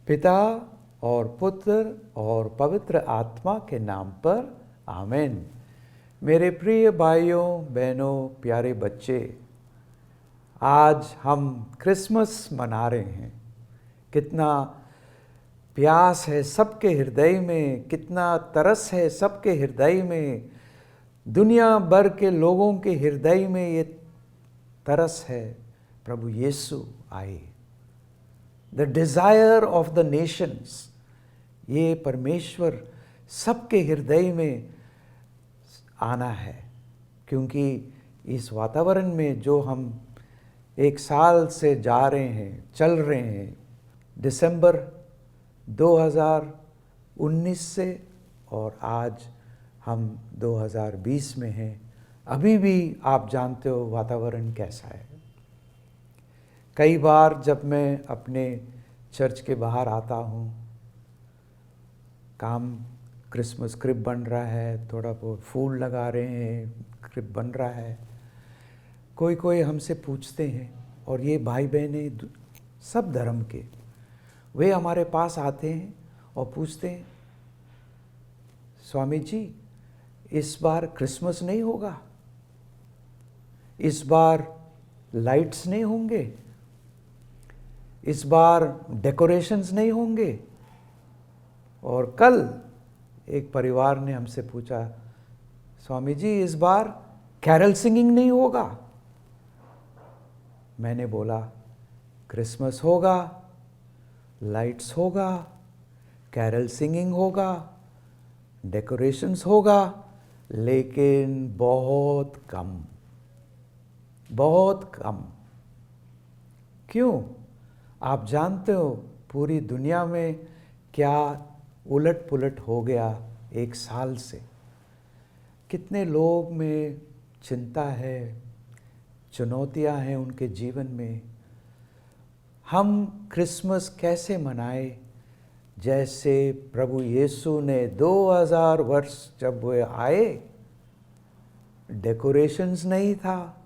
पिता और पुत्र और पवित्र आत्मा के नाम पर आमीन। मेरे प्रिय भाइयों बहनों प्यारे बच्चे, आज हम क्रिसमस मना रहे हैं। कितना प्यास है सबके हृदय में, कितना तरस है सबके हृदय में। दुनिया भर के लोगों के हृदय में ये तरस है, प्रभु यीशु आए। The desire of the Nations, ये परमेश्वर सबके हृदय में आना है, क्योंकि इस वातावरण में जो हम एक साल से जा रहे हैं, चल रहे हैं, दिसंबर 2019 से, और आज हम 2020 में हैं। अभी भी आप जानते हो वातावरण कैसा है। कई बार जब मैं अपने चर्च के बाहर आता हूँ, काम क्रिसमस क्रिब बन रहा है, थोड़ा बहुत फूल लगा रहे हैं, क्रिब बन रहा है। कोई कोई हमसे पूछते हैं, और ये भाई बहनें सब धर्म के, वे हमारे पास आते हैं और पूछते हैं, स्वामी जी इस बार क्रिसमस नहीं होगा, इस बार लाइट्स नहीं होंगे, इस बार डेकोरेशंस नहीं होंगे। और कल एक परिवार ने हमसे पूछा, स्वामी जी इस बार कैरल सिंगिंग नहीं होगा। मैंने बोला, क्रिसमस होगा, लाइट्स होगा, कैरल सिंगिंग होगा, डेकोरेशंस होगा, लेकिन बहुत कम, बहुत कम। क्यों? आप जानते हो पूरी दुनिया में क्या उलट पुलट हो गया एक साल से। कितने लोग में चिंता है, चुनौतियां हैं उनके जीवन में। हम क्रिसमस कैसे मनाए? जैसे प्रभु यीशु ने 2000 वर्ष जब वे आए, डेकोरेशंस नहीं था,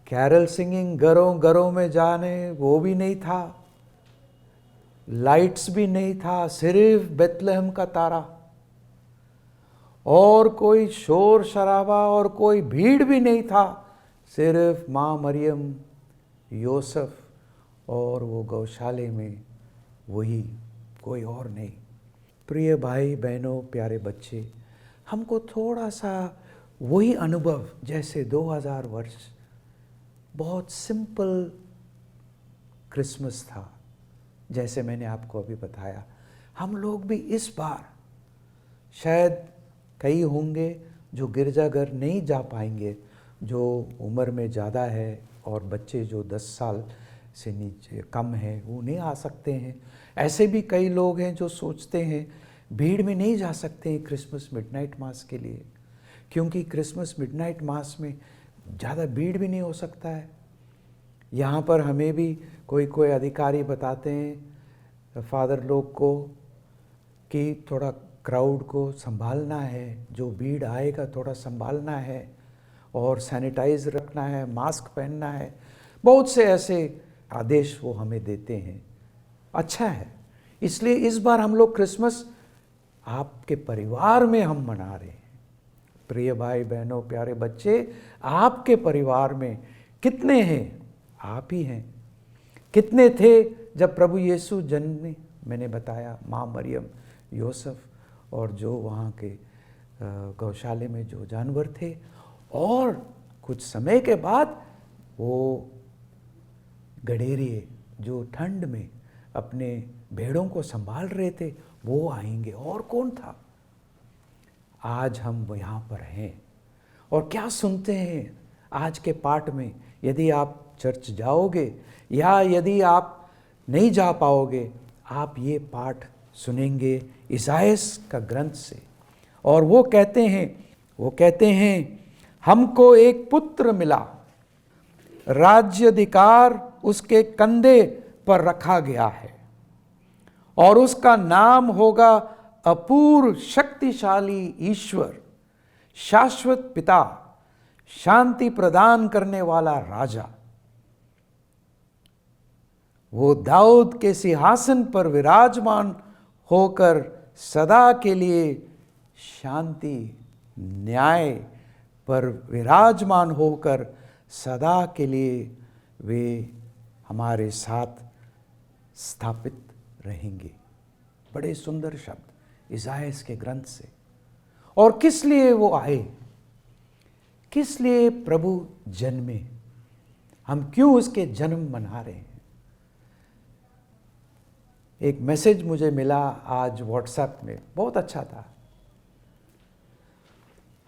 कैरल सिंगिंग घरों घरों में जाने वो भी नहीं था, लाइट्स भी नहीं था, सिर्फ बेथलेहम का तारा, और कोई शोर शराबा और कोई भीड़ भी नहीं था, सिर्फ माँ मरियम, योसेफ और वो गौशाले में, वही, कोई और नहीं। प्रिय भाई बहनों प्यारे बच्चे, हमको थोड़ा सा वही अनुभव जैसे 2000 वर्ष, बहुत सिंपल क्रिसमस था। जैसे मैंने आपको अभी बताया, हम लोग भी इस बार, शायद कई होंगे जो गिरजाघर नहीं जा पाएंगे, जो उम्र में ज़्यादा है, और बच्चे जो 10 साल से नीचे कम है वो नहीं आ सकते हैं। ऐसे भी कई लोग हैं जो सोचते हैं भीड़ में नहीं जा सकते हैं क्रिसमस मिडनाइट मास के लिए, क्योंकि क्रिसमस मिडनाइट मास में ज़्यादा भीड़ भी नहीं हो सकता है। यहाँ पर हमें भी कोई कोई अधिकारी बताते हैं फादर लोग को कि थोड़ा क्राउड को संभालना है, जो भीड़ आएगा थोड़ा संभालना है, और सैनिटाइज रखना है, मास्क पहनना है। बहुत से ऐसे आदेश वो हमें देते हैं। अच्छा है, इसलिए इस बार हम लोग क्रिसमस आपके परिवार में हम मना रहे हैं। प्रिय भाई बहनों प्यारे बच्चे, आपके परिवार में कितने हैं? आप ही हैं। कितने थे जब प्रभु यीशु जन्मे? मैंने बताया, माँ मरियम, योसेफ, और जो वहाँ के गौशाले में जो जानवर थे। और कुछ समय के बाद वो गडेरिए जो ठंड में अपने भेड़ों को संभाल रहे थे, वो आएंगे। और कौन था? आज हम यहाँ पर हैं, और क्या सुनते हैं आज के पाठ में? यदि आप चर्च जाओगे या यदि आप नहीं जा पाओगे, आप ये पाठ सुनेंगे इसायास का ग्रंथ से। और वो कहते हैं हमको एक पुत्र मिला, राज्याधिकार उसके कंधे पर रखा गया है, और उसका नाम होगा अपूर्व शक्तिशाली ईश्वर, शाश्वत पिता, शांति प्रदान करने वाला राजा। वो दाऊद के सिंहासन पर विराजमान होकर सदा के लिए शांति न्याय पर विराजमान होकर सदा के लिए वे हमारे साथ स्थापित रहेंगे। बड़े सुंदर शब्द इसायास के ग्रंथ से। और किस लिए वो आए, किस लिए प्रभु जन्मे, हम क्यों उसके जन्म मना रहे हैं। एक मैसेज मुझे मिला आज व्हाट्सएप में, बहुत अच्छा था।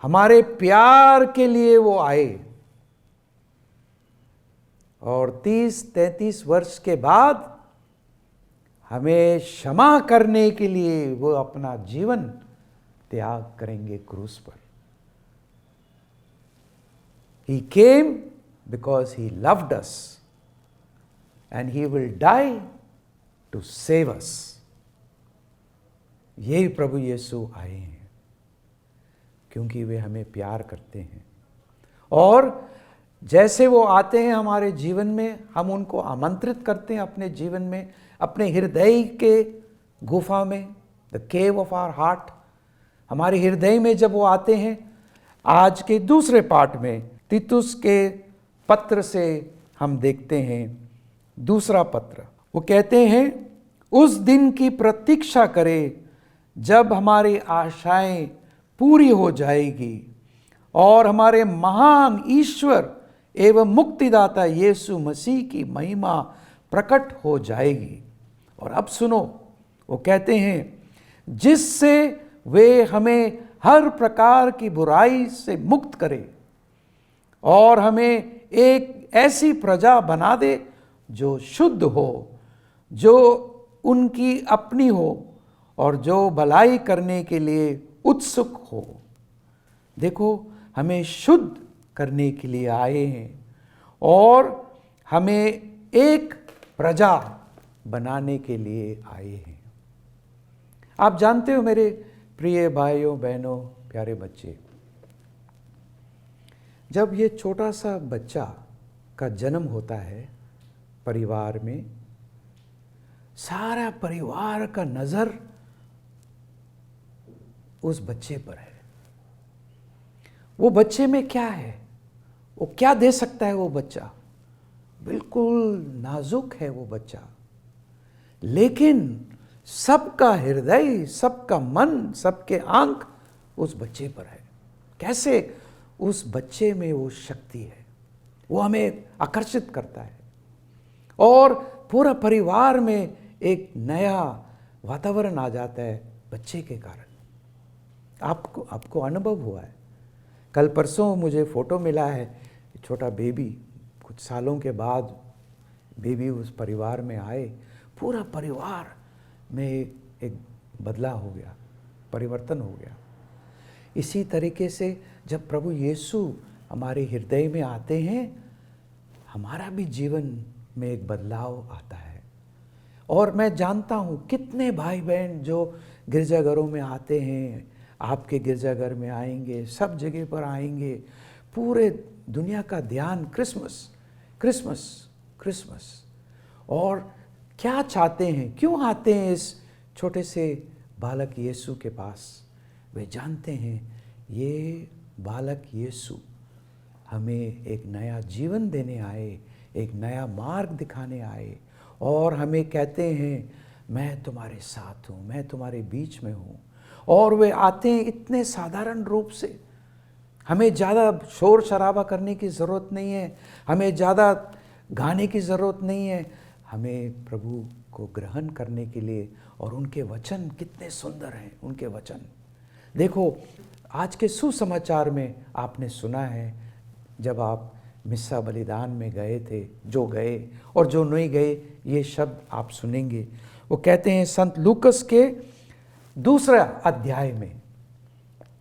हमारे प्यार के लिए वो आए और 30-33 वर्ष के बाद हमें क्षमा करने के लिए वो अपना जीवन त्याग करेंगे क्रूस पर। He came because he loved us and he will die to save us। यही प्रभु यीशु आए हैं क्योंकि वे हमें प्यार करते हैं। और जैसे वो आते हैं हमारे जीवन में, हम उनको आमंत्रित करते हैं अपने जीवन में, अपने हृदय के गुफा में, the cave of our heart. हमारे हृदय में जब वो आते हैं, आज के दूसरे पाठ में तीतुस के पत्र से हम देखते हैं, दूसरा पत्र, वो कहते हैं उस दिन की प्रतीक्षा करें जब हमारी आशाएं पूरी हो जाएगी और हमारे महान ईश्वर एवं मुक्तिदाता यीशु मसीह की महिमा प्रकट हो जाएगी। और अब सुनो, वो कहते हैं जिससे वे हमें हर प्रकार की बुराई से मुक्त करे और हमें एक ऐसी प्रजा बना दे जो शुद्ध हो, जो उनकी अपनी हो और जो भलाई करने के लिए उत्सुक हो। देखो, हमें शुद्ध करने के लिए आए हैं और हमें एक प्रजा बनाने के लिए आए हैं। आप जानते हो मेरे प्रिय भाइयों बहनों प्यारे बच्चे, जब ये छोटा सा बच्चा का जन्म होता है परिवार में, सारा परिवार का नज़र उस बच्चे पर है। वो बच्चे में क्या है, वो क्या दे सकता है वो बच्चा। बिल्कुल नाजुक है वो बच्चा, लेकिन सबका हृदय, सबका मन, सबके आंख उस बच्चे पर है। कैसे? उस बच्चे में वो शक्ति है, वो हमें आकर्षित करता है और पूरा परिवार में एक नया वातावरण आ जाता है बच्चे के कारण। आपको अनुभव हुआ है। कल परसों मुझे फ़ोटो मिला है, छोटा बेबी, कुछ सालों के बाद बेबी उस परिवार में आए, पूरा परिवार में एक बदलाव हो गया, परिवर्तन हो गया। इसी तरीके से जब प्रभु यीशु हमारे हृदय में आते हैं, हमारा भी जीवन में एक बदलाव आता है। और मैं जानता हूँ कितने भाई बहन जो गिरजाघरों में आते हैं, आपके गिरजाघर में आएंगे, सब जगह पर आएंगे, पूरे दुनिया का ध्यान क्रिसमस क्रिसमस क्रिसमस। और क्या चाहते हैं, क्यों आते हैं इस छोटे से बालक यीशु के पास? वे जानते हैं ये बालक यीशु हमें एक नया जीवन देने आए, एक नया मार्ग दिखाने आए और हमें कहते हैं मैं तुम्हारे साथ हूँ, मैं तुम्हारे बीच में हूँ। और वे आते हैं इतने साधारण रूप से, हमें ज़्यादा शोर शराबा करने की ज़रूरत नहीं है, हमें ज़्यादा गाने की ज़रूरत नहीं है। हमें प्रभु को ग्रहण करने के लिए, और उनके वचन कितने सुंदर हैं, उनके वचन। देखो, आज के सुसमाचार में आपने सुना है, जब आप मिस्सा बलिदान में गए थे, जो गए और जो नहीं गए, ये शब्द आप सुनेंगे। वो कहते हैं संत लूकस के 2 अध्याय में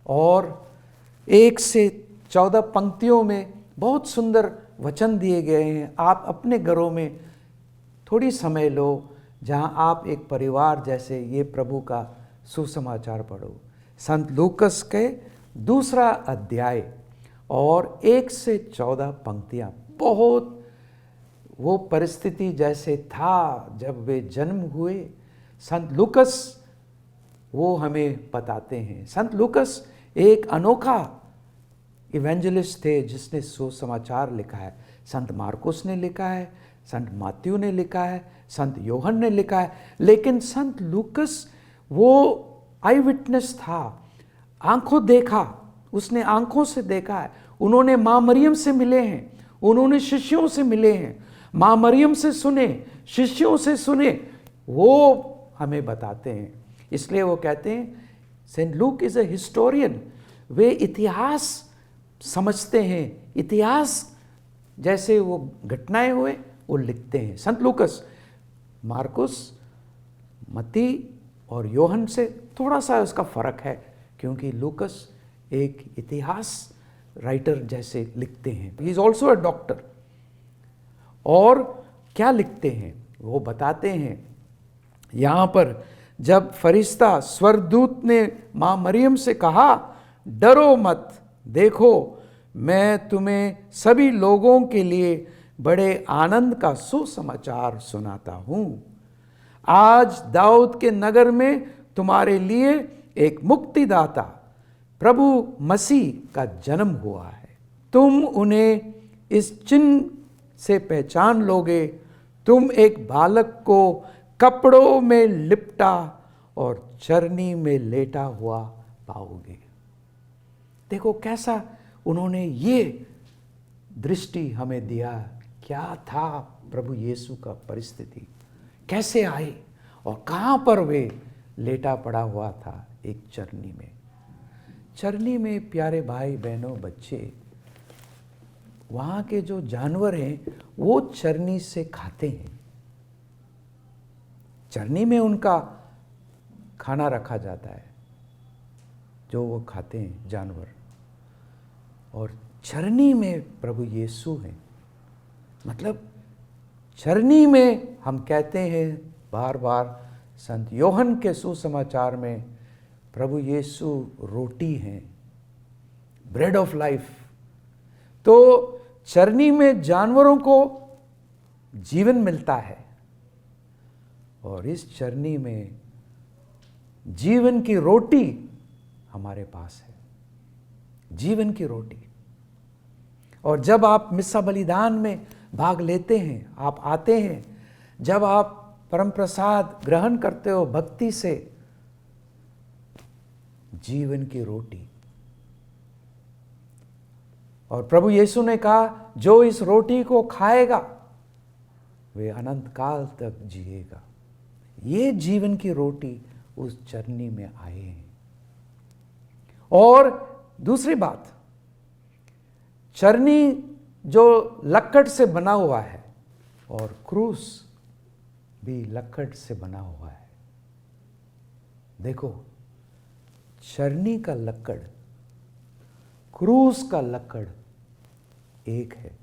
और 1 से 14 पंक्तियों में बहुत सुंदर वचन दिए गए हैं। आप अपने घरों में थोड़ी समय लो, जहाँ आप एक परिवार जैसे ये प्रभु का सुसमाचार पढ़ो। संत लूकस के 2 अध्याय और 1 से 14 पंक्तियाँ, बहुत वो परिस्थिति जैसे था जब वे जन्म हुए, संत लूकस वो हमें बताते हैं। संत लूकस एक अनोखा इवेंजलिस्ट थे जिसने सुसमाचार लिखा है। संत मार्कुस ने लिखा है, संत मात्यू ने लिखा है, संत योहन ने लिखा है, लेकिन संत लूकस वो आई विटनेस था, आंखों देखा, उसने आंखों से देखा है। उन्होंने माँ मरियम से मिले हैं, उन्होंने शिष्यों से मिले हैं, माँ मरियम से सुने, शिष्यों से सुने, वो हमें बताते हैं। इसलिए वो कहते हैं Saint Luke is a historian. वे इतिहास समझते हैं, इतिहास जैसे वो घटनाएं हुए वो लिखते हैं। संत लूकस मार्कुस, मत्ती और योहन से थोड़ा सा उसका फर्क है, क्योंकि लूकस एक इतिहास राइटर जैसे लिखते हैं। He is also a doctor. और क्या लिखते हैं वो बताते हैं यहाँ पर, जब फरिश्ता स्वर्गदूत ने माँ मरियम से कहा, डरो मत, देखो मैं तुम्हें सभी लोगों के लिए बड़े आनंद का सुसमाचार सुनाता हूँ। आज दाऊद के नगर में तुम्हारे लिए एक मुक्तिदाता प्रभु मसीह का जन्म हुआ है। तुम उन्हें इस चिन्ह से पहचान लोगे, तुम एक बालक को कपड़ों में लिपटा और चरनी में लेटा हुआ पाओगे। देखो कैसा उन्होंने ये दृष्टि हमें दिया, क्या था प्रभु यीशु का परिस्थिति, कैसे आए और कहाँ पर वे लेटा पड़ा हुआ था, एक चरनी में। चरनी में प्यारे भाई बहनों बच्चे, वहाँ के जो जानवर हैं वो चरनी से खाते हैं। चरनी में उनका खाना रखा जाता है जो वो खाते हैं जानवर, और चरनी में प्रभु यीशु हैं। मतलब चरनी में हम कहते हैं बार बार, संत योहन के सुसमाचार में प्रभु यीशु रोटी हैं, ब्रेड ऑफ लाइफ। तो चरनी में जानवरों को जीवन मिलता है, और इस चरनी में जीवन की रोटी हमारे पास है, जीवन की रोटी। और जब आप मिस्सा बलिदान में भाग लेते हैं, आप आते हैं, जब आप परम प्रसाद ग्रहण करते हो भक्ति से, जीवन की रोटी। और प्रभु यीशु ने कहा, जो इस रोटी को खाएगा वे अनंत काल तक जिएगा। ये जीवन की रोटी उस चरनी में आए हैं। और दूसरी बात, चरनी जो लक्कड़ से बना हुआ है और क्रूस भी लक्कड़ से बना हुआ है। देखो, चरनी का लक्कड़, क्रूस का लक्कड़ एक है।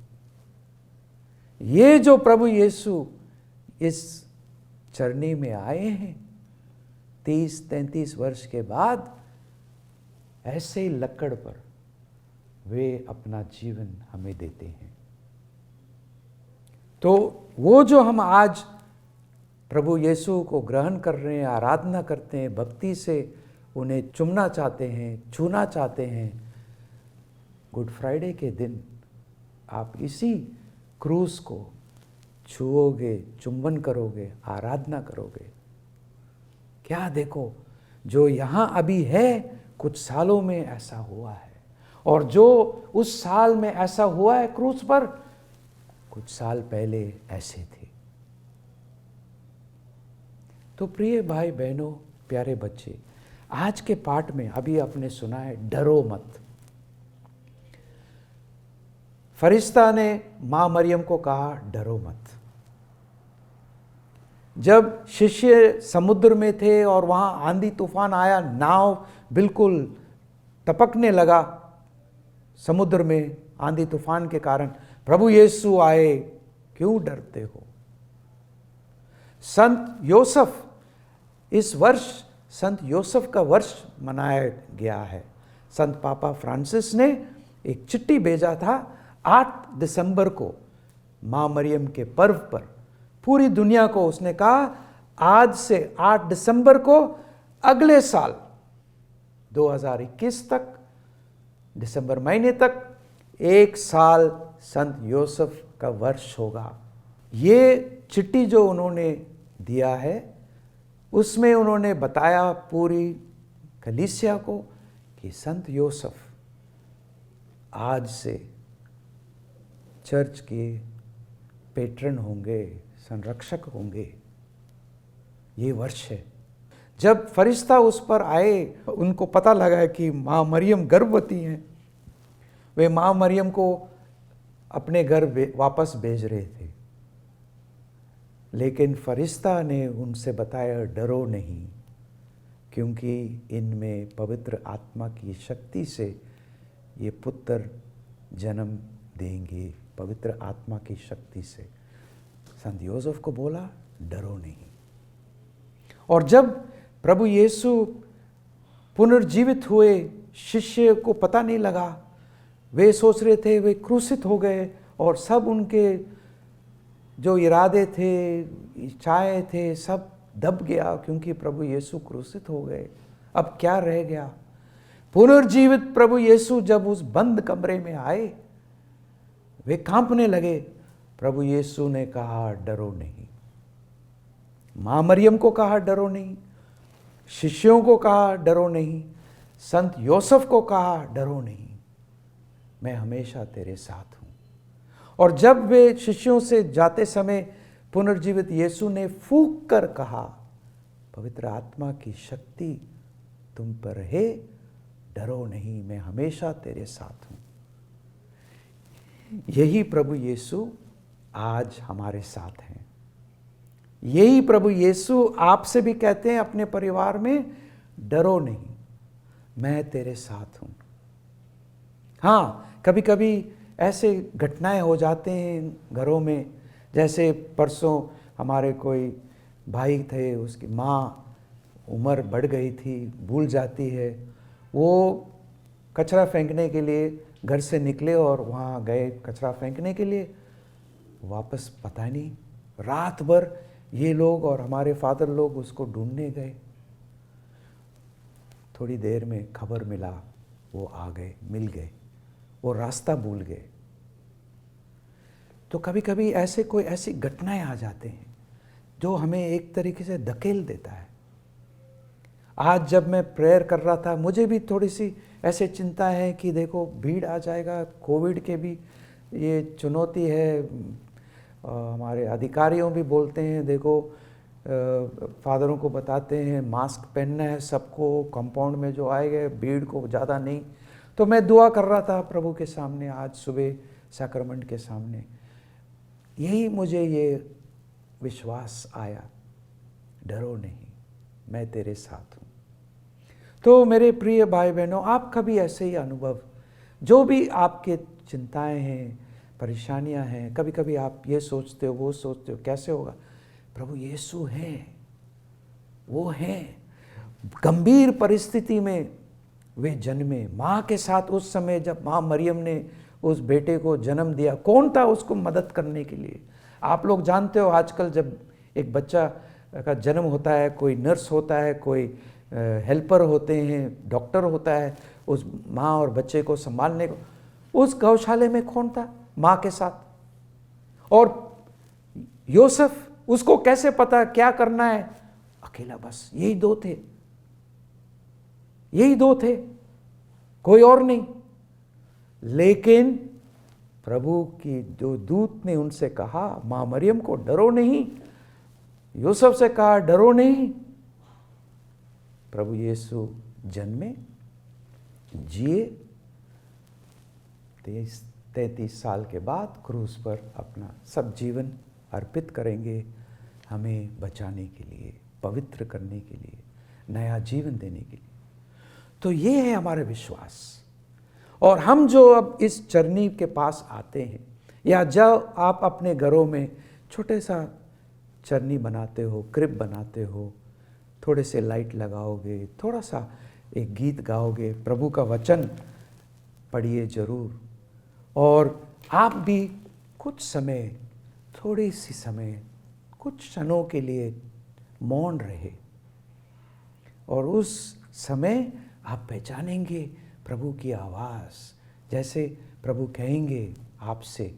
ये जो प्रभु यीशु इस चरनी में आए हैं 30-33 वर्ष के बाद, ऐसे ही लक्कड़ पर वे अपना जीवन हमें देते हैं। तो वो जो हम आज प्रभु यीशु को ग्रहण कर रहे हैं, आराधना करते हैं, भक्ति से उन्हें चुमना चाहते हैं, छूना चाहते हैं, गुड फ्राइडे के दिन आप इसी क्रूस को छुओगे, चुंबन करोगे, आराधना करोगे। क्या देखो, जो यहाँ अभी है कुछ सालों में ऐसा हुआ है, और जो उस साल में ऐसा हुआ है क्रूस पर, कुछ साल पहले ऐसे थे। तो प्रिय भाई बहनों, प्यारे बच्चे, आज के पाठ में अभी आपने सुना है, डरो मत। फरिश्ता ने मां मरियम को कहा, डरो मत। जब शिष्य समुद्र में थे और वहां आंधी तूफान आया, नाव बिल्कुल टपकने लगा समुद्र में आंधी तूफान के कारण, प्रभु यीशु आए, क्यों डरते हो। संत योसेफ, इस वर्ष संत योसेफ का वर्ष मनाया गया है। संत पापा फ्रांसिस ने एक चिट्ठी भेजा था 8 दिसंबर को, माँ मरियम के पर्व पर पूरी दुनिया को उसने कहा, आज से 8 दिसंबर को अगले साल 2021 तक, दिसंबर महीने तक 1 साल संत योसेफ का वर्ष होगा। ये चिट्ठी जो उन्होंने दिया है उसमें उन्होंने बताया पूरी कलीसिया को कि संत योसेफ आज से चर्च के पेट्रन होंगे, संरक्षक होंगे। ये वर्ष है। जब फरिश्ता उस पर आए, उनको पता लगा कि माँ मरियम गर्भवती हैं, वे माँ मरियम को अपने घर वापस भेज रहे थे, लेकिन फरिश्ता ने उनसे बताया, डरो नहीं, क्योंकि इनमें पवित्र आत्मा की शक्ति से ये पुत्र जन्म देंगे। पवित्र आत्मा की शक्ति से संत योसेफ को बोला, डरो नहीं। और जब प्रभु यीशु पुनर्जीवित हुए, शिष्य को पता नहीं लगा, वे सोच रहे थे वे क्रूसित हो गए, और सब उनके जो इरादे थे, इच्छाएं थे, सब दब गया, क्योंकि प्रभु यीशु क्रूसित हो गए। अब क्या रह गया? पुनर्जीवित प्रभु यीशु जब उस बंद कमरे में आए, वे कांपने लगे। प्रभु यीशु ने कहा, डरो नहीं। मां मरियम को कहा, डरो नहीं। शिष्यों को कहा, डरो नहीं। संत योसेफ को कहा, डरो नहीं, मैं हमेशा तेरे साथ हूं। और जब वे शिष्यों से जाते समय पुनर्जीवित यीशु ने फूंक कर कहा, पवित्र आत्मा की शक्ति तुम पर है, डरो नहीं, मैं हमेशा तेरे साथ हूं। यही प्रभु यीशु आज हमारे साथ हैं। यही प्रभु यीशु आपसे भी कहते हैं अपने परिवार में, डरो नहीं, मैं तेरे साथ हूं। हाँ, कभी कभी ऐसे घटनाएं हो जाते हैं घरों में, जैसे परसों हमारे कोई भाई थे, उसकी माँ उम्र बढ़ गई थी, भूल जाती है। वो कचरा फेंकने के लिए घर से निकले और वहाँ गए कचरा फेंकने के लिए, वापस पता नहीं, रात भर ये लोग और हमारे फादर लोग उसको ढूंढने गए। थोड़ी देर में खबर मिला, वो आ गए, मिल गए, वो रास्ता भूल गए। तो कभी कभी ऐसे कोई ऐसी घटनाएं आ जाते हैं जो हमें एक तरीके से धकेल देता है। आज जब मैं प्रेयर कर रहा था, मुझे भी थोड़ी सी ऐसे चिंता है कि देखो भीड़ आ जाएगा, कोविड के भी ये चुनौती है। हमारे अधिकारियों भी बोलते हैं, देखो फादरों को बताते हैं मास्क पहनना है सबको, कंपाउंड में जो आएगा भीड़ को ज़्यादा नहीं। तो मैं दुआ कर रहा था प्रभु के सामने आज सुबह सैक्रमेंट के सामने, यही मुझे ये विश्वास आया, डरो नहीं, मैं तेरे साथ हूँ। तो मेरे प्रिय भाई बहनों, आपका भी ऐसे ही अनुभव, जो भी आपके चिंताएं हैं, परेशानियां हैं, कभी कभी आप ये सोचते हो, वो सोचते हो, कैसे होगा? प्रभु यीशु हैं, वो हैं। गंभीर परिस्थिति में वे जन्मे, माँ के साथ उस समय जब माँ मरियम ने उस बेटे को जन्म दिया, कौन था उसको मदद करने के लिए? आप लोग जानते हो आजकल जब एक बच्चा का जन्म होता है, कोई नर्स होता है, कोई हेल्पर होते हैं, डॉक्टर होता है उस माँ और बच्चे को संभालने को। उस गौशाले में कौन था? माँ के साथ। और योसेफ, उसको कैसे पता क्या करना है? अकेला, बस यही दो थे, यही दो थे, कोई और नहीं। लेकिन प्रभु की जो दूत ने उनसे कहा, मां मरियम को डरो नहीं, यूसुफ से कहा डरो नहीं। प्रभु यीशु जन्मे, जिए, 33 साल के बाद क्रूस पर अपना सब जीवन अर्पित करेंगे, हमें बचाने के लिए, पवित्र करने के लिए, नया जीवन देने के लिए। तो ये है हमारे विश्वास। और हम जो अब इस चरनी के पास आते हैं, या जब आप अपने घरों में छोटे सा चरनी बनाते हो, क्रिब बनाते हो, थोड़े से लाइट लगाओगे, थोड़ा सा एक गीत गाओगे, प्रभु का वचन पढ़िए जरूर। और आप भी कुछ समय थोड़ी सी समय, कुछ क्षणों के लिए मौन रहे, और उस समय आप पहचानेंगे प्रभु की आवाज़। जैसे प्रभु कहेंगे आपसे,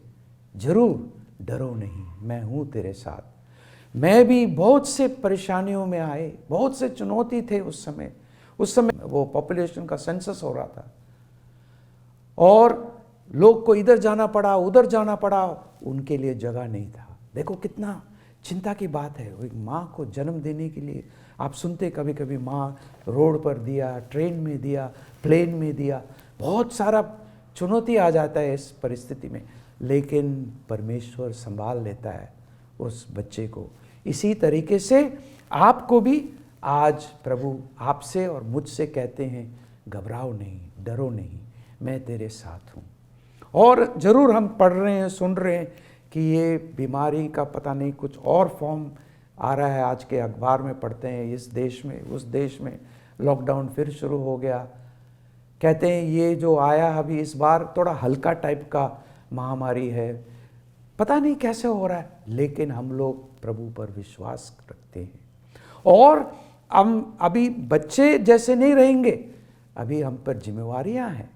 जरूर डरो नहीं, मैं हूँ तेरे साथ। मैं भी बहुत से परेशानियों में आए, बहुत से चुनौती थे उस समय वो पॉपुलेशन का सेंसस हो रहा था और लोग को इधर जाना पड़ा, उधर जाना पड़ा, उनके लिए जगह नहीं था। देखो कितना चिंता की बात है। एक माँ को जन्म देने के लिए आप सुनते कभी कभी माँ रोड पर दिया, ट्रेन में दिया, प्लेन में दिया, बहुत सारा चुनौती आ जाता है इस परिस्थिति में, लेकिन परमेश्वर संभाल लेता है उस बच्चे को। इसी तरीके से आपको भी आज प्रभु आपसे और मुझसे कहते हैं, घबराओ नहीं, डरो नहीं, मैं तेरे साथ हूँ। और ज़रूर हम पढ़ रहे हैं, सुन रहे हैं कि ये बीमारी का पता नहीं कुछ और फॉर्म आ रहा है। आज के अखबार में पढ़ते हैं, इस देश में उस देश में लॉकडाउन फिर शुरू हो गया। कहते हैं ये जो आया अभी इस बार थोड़ा हल्का टाइप का महामारी है, पता नहीं कैसे हो रहा है, लेकिन हम लोग प्रभु पर विश्वास रखते हैं। और हम अभी बच्चे जैसे नहीं रहेंगे, अभी हम पर जिम्मेवारियां हैं,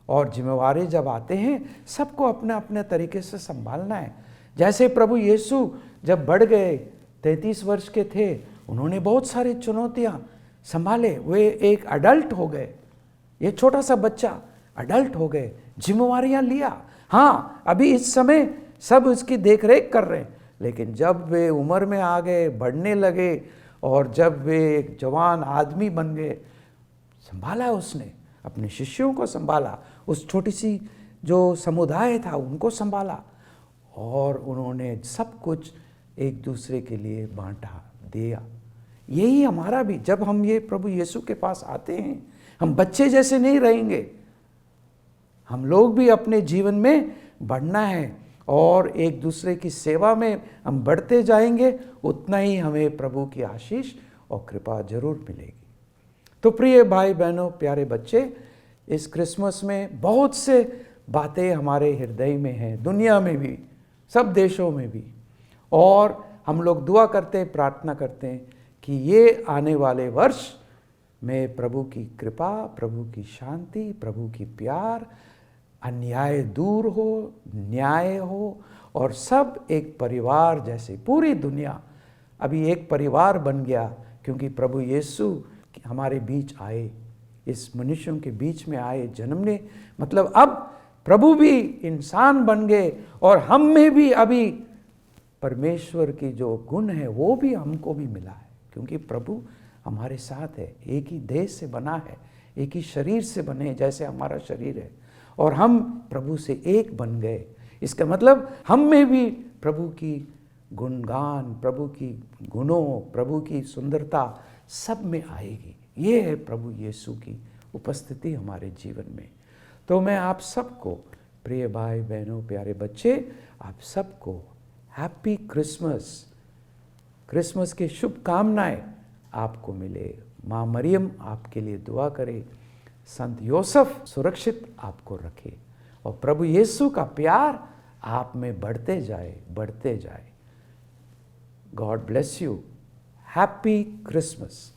और जिम्मेवारी जब आते हैं सबको अपने अपने तरीके से संभालना है। जैसे प्रभु यीशु जब बढ़ गए, 33 वर्ष के थे, उन्होंने बहुत सारी चुनौतियां संभाले, वे एक अडल्ट हो गए। ये छोटा सा बच्चा अडल्ट हो गए, जिम्मेवारियां लिया। हाँ, अभी इस समय सब उसकी देख रेख कर रहे हैं, लेकिन जब वे उम्र में आ गए, बढ़ने लगे, और जब वे एक जवान आदमी बन गए, संभाला उसने, अपने शिष्यों को संभाला, उस छोटी सी जो समुदाय था उनको संभाला, और उन्होंने सब कुछ एक दूसरे के लिए बांटा, दिया। यही हमारा भी, जब हम ये प्रभु यीशु के पास आते हैं, हम बच्चे जैसे नहीं रहेंगे। हम लोग भी अपने जीवन में बढ़ना है, और एक दूसरे की सेवा में हम बढ़ते जाएंगे, उतना ही हमें प्रभु की आशीष और कृपा जरूर मिलेगी। तो प्रिय भाई बहनों, प्यारे बच्चे, इस क्रिसमस में बहुत से बातें हमारे हृदय में हैं, दुनिया में भी, सब देशों में भी, और हम लोग दुआ करते हैं, प्रार्थना करते हैं कि ये आने वाले वर्ष में प्रभु की कृपा, प्रभु की शांति, प्रभु की प्यार, अन्याय दूर हो, न्याय हो, और सब एक परिवार जैसे, पूरी दुनिया अभी एक परिवार बन गया, क्योंकि प्रभु यीशु हमारे बीच आए, इस मनुष्यों के बीच में आए, जन्मने, मतलब अब प्रभु भी इंसान बन गए, और हम में भी अभी परमेश्वर की जो गुण है वो भी हमको भी मिला है, क्योंकि प्रभु हमारे साथ है। एक ही देह से बना है, एक ही शरीर से बने, जैसे हमारा शरीर है, और हम प्रभु से एक बन गए। इसका मतलब हम में भी प्रभु की गुणगान, प्रभु की गुणों, प्रभु की सुंदरता सब में आएगी। ये है प्रभु यीशु की उपस्थिति हमारे जीवन में। तो मैं आप सबको, प्रिय भाई बहनों, प्यारे बच्चे, आप सबको हैप्पी क्रिसमस, क्रिसमस की शुभकामनाएं आपको मिले। माँ मरियम आपके लिए दुआ करे, संत योसेफ सुरक्षित आपको रखे, और प्रभु यीशु का प्यार आप में बढ़ते जाए, बढ़ते जाए। God bless you. Happy Christmas.